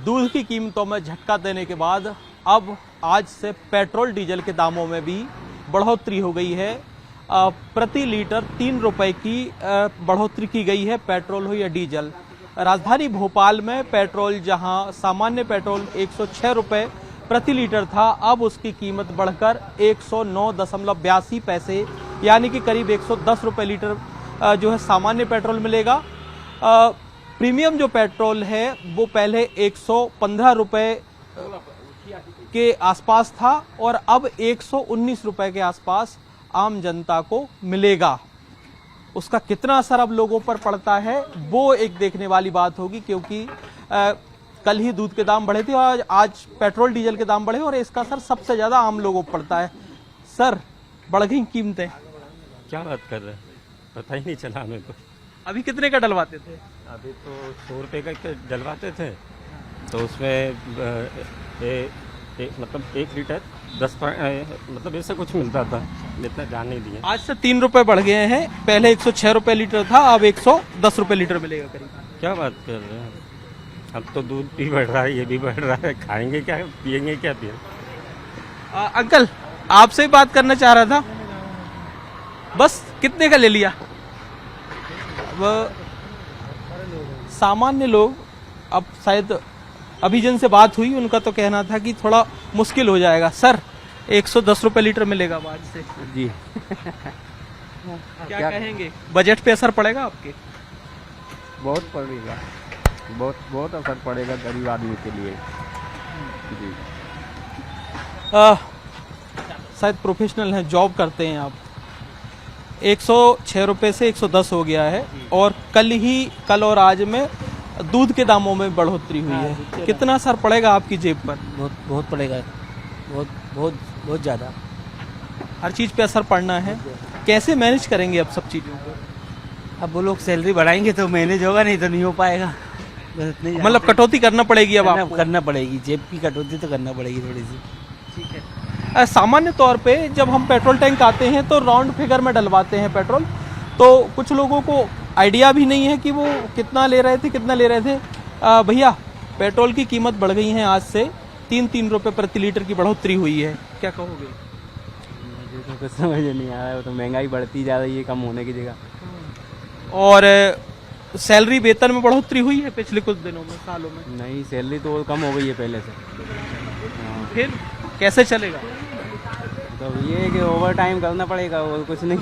दूध की कीमतों में झटका देने के बाद अब आज से पेट्रोल डीजल के दामों में भी बढ़ोतरी हो गई है। प्रति लीटर 3 रुपए की बढ़ोतरी की गई है, पेट्रोल हो या डीजल। राजधानी भोपाल में पेट्रोल जहां सामान्य पेट्रोल 106 रुपए प्रति लीटर था, अब उसकी कीमत बढ़कर 109.82 पैसे यानी कि करीब 110 रुपए लीटर जो है सामान्य पेट्रोल मिलेगा। प्रीमियम जो पेट्रोल है वो पहले 115 रुपए के आसपास था और अब 119 रुपए के आसपास आम जनता को मिलेगा। उसका कितना असर अब लोगों पर पड़ता है वो एक देखने वाली बात होगी, क्योंकि कल ही दूध के दाम बढ़े थे और आज पेट्रोल डीजल के दाम बढ़े और इसका असर सबसे ज्यादा आम लोगों पर पड़ता है। सर, बढ़ गई कीमतें? क्या बात कर रहे हैं, पता ही नहीं चला हमें तो। अभी कितने का डलवाते थे? अभी तो 100 रुपये का डलवाते थे, तो उसमें मतलब 1 लीटर 10 मतलब ऐसा कुछ मिलता था, इतना ध्यान नहीं दिया। आज से 3 रुपए बढ़ गए हैं, पहले 106 रुपए लीटर था, अब 110 रुपए लीटर मिलेगा करीब। क्या बात कर रहे हैं, अब तो दूध भी बढ़ रहा है, ये भी बढ़ रहा है, खाएंगे क्या, पियेंगे क्या पिए। अंकल, आपसे ही बात करना चाह रहा था, बस कितने का ले लिया? अब सामान्य लोग, अब शायद अभी जिनसे बात हुई उनका तो कहना था कि थोड़ा मुश्किल हो जाएगा। सर, 110 रुपए लीटर मिलेगा आज से जी। क्या कहेंगे, बजट पे असर पड़ेगा आपके? बहुत पड़ेगा, बहुत असर पड़ेगा गरीब आदमी के लिए जी। शायद प्रोफेशनल हैं, जॉब करते हैं आप। 106 रुपए से 110 हो गया है और कल और आज में दूध के दामों में बढ़ोतरी हुई है। कितना असर पड़ेगा आपकी जेब पर? बहुत पड़ेगा, बहुत ज़्यादा। हर चीज़ पे असर पड़ना है। कैसे मैनेज करेंगे अब सब चीज़ों को? अब वो लोग सैलरी बढ़ाएंगे तो मैनेज होगा, नहीं तो नहीं हो पाएगा। मतलब कटौती करना पड़ेगी अब आपको? करना पड़ेगी, जेब की कटौती तो करना पड़ेगी थोड़ी सी। ठीक है। सामान्य तौर पे जब हम पेट्रोल टैंक आते हैं तो राउंड फिगर में डलवाते हैं पेट्रोल, तो कुछ लोगों को आइडिया भी नहीं है कि वो कितना ले रहे थे। भैया, पेट्रोल की कीमत बढ़ गई है, आज से 3 रुपए प्रति लीटर की बढ़ोतरी हुई है, क्या कहोगे? मुझे तो कुछ समझ नहीं आ रहा है, वो तो महंगाई बढ़ती जा रही है कम होने की जगह। और सैलरी वेतन में बढ़ोतरी हुई है पिछले कुछ दिनों में, सालों में? नहीं, सैलरी तो और कम हो गई है पहले से। फिर कैसे चलेगा? तो ये है कि ओवर टाइम करना पड़ेगा और कुछ नहीं।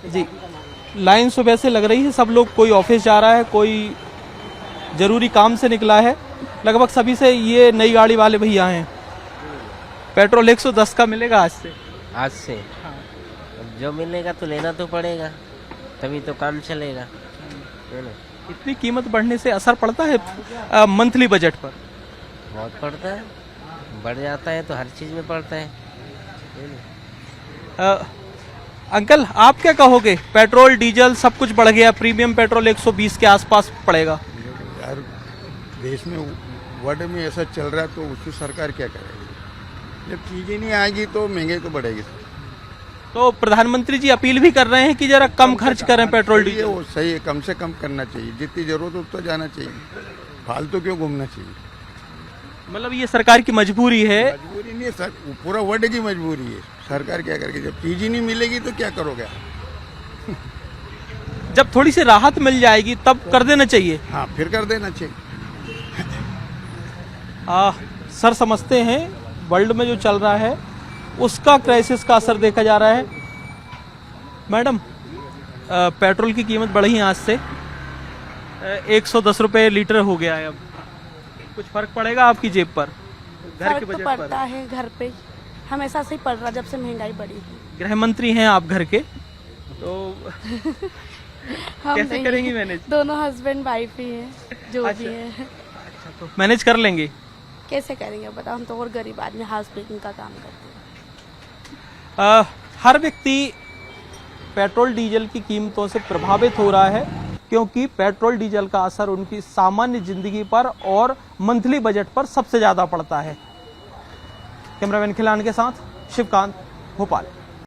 जी, लाइन सुबह से लग रही है, सब लोग, कोई ऑफिस जा रहा है, कोई जरूरी काम से निकला है। लगभग सभी से ये नई गाड़ी वाले भैया हैं। पेट्रोल 110 का मिलेगा आज से। हाँ। जो मिलेगा तो लेना तो पड़ेगा, तभी तो काम चलेगा। इतनी कीमत बढ़ने से असर पड़ता है मंथली बजट पर? बहुत पड़ता है, बढ़ जाता है तो हर चीज में पड़ता है। अंकल, आप क्या कहोगे? पेट्रोल डीजल सब कुछ बढ़ गया, प्रीमियम पेट्रोल 120 के आसपास पड़ेगा। यार, देश में वर्ल्ड में ऐसा चल रहा है तो उसकी सरकार क्या करेगी? जब चीजें नहीं आएगी तो महंगाई तो बढ़ेगी। तो प्रधानमंत्री जी अपील भी कर रहे हैं कि जरा कम खर्च करें पेट्रोल डीजल। वो सही है, कम से कम करना चाहिए, जितनी जरूरत हो उतना जाना चाहिए, फालतू क्यों घूमना चाहिए? मतलब ये सरकार की मजबूरी है? मजबूरी नहीं है सर, पूरा वर्ल्ड की मजबूरी है। सरकार क्या करेगी? जब चीज ही नहीं मिलेगी तो क्या करोगे? जब थोड़ी सी राहत मिल जाएगी तब कर देना चाहिए। हाँ, फिर कर देना चाहिए। सर, समझते हैं वर्ल्ड में जो चल रहा है उसका क्राइसिस का असर देखा जा रहा है। मैडम, पेट्रोल की कीमत बढ़ी है, आज से 110 रुपए लीटर हो गया है। अब कुछ फर्क पड़ेगा आपकी जेब पर, घर के बजट पर? पड़ता है, घर पे हमेशा से ही पड़ रहा जब से महंगाई बढ़ी है। गृह मंत्री हैं आप घर के, तो कैसे करेंगी मैनेज? दोनों हस्बैंड वाइफ ही हैं, जो भी है। अच्छा, तो मैनेज कर लेंगे? कैसे करेंगे बताओ, हम तो और गरीब आदमी, हाउस ब्रेकिंग का काम करते हैं। हर व्यक्ति पेट्रोल डीजल की कीमतों से प्रभावित हो रहा है, क्योंकि पेट्रोल डीजल का असर उनकी सामान्य जिंदगी पर और मंथली बजट पर सबसे ज्यादा पड़ता है। कैमरामैन खिलान के साथ शिवकांत, भोपाल।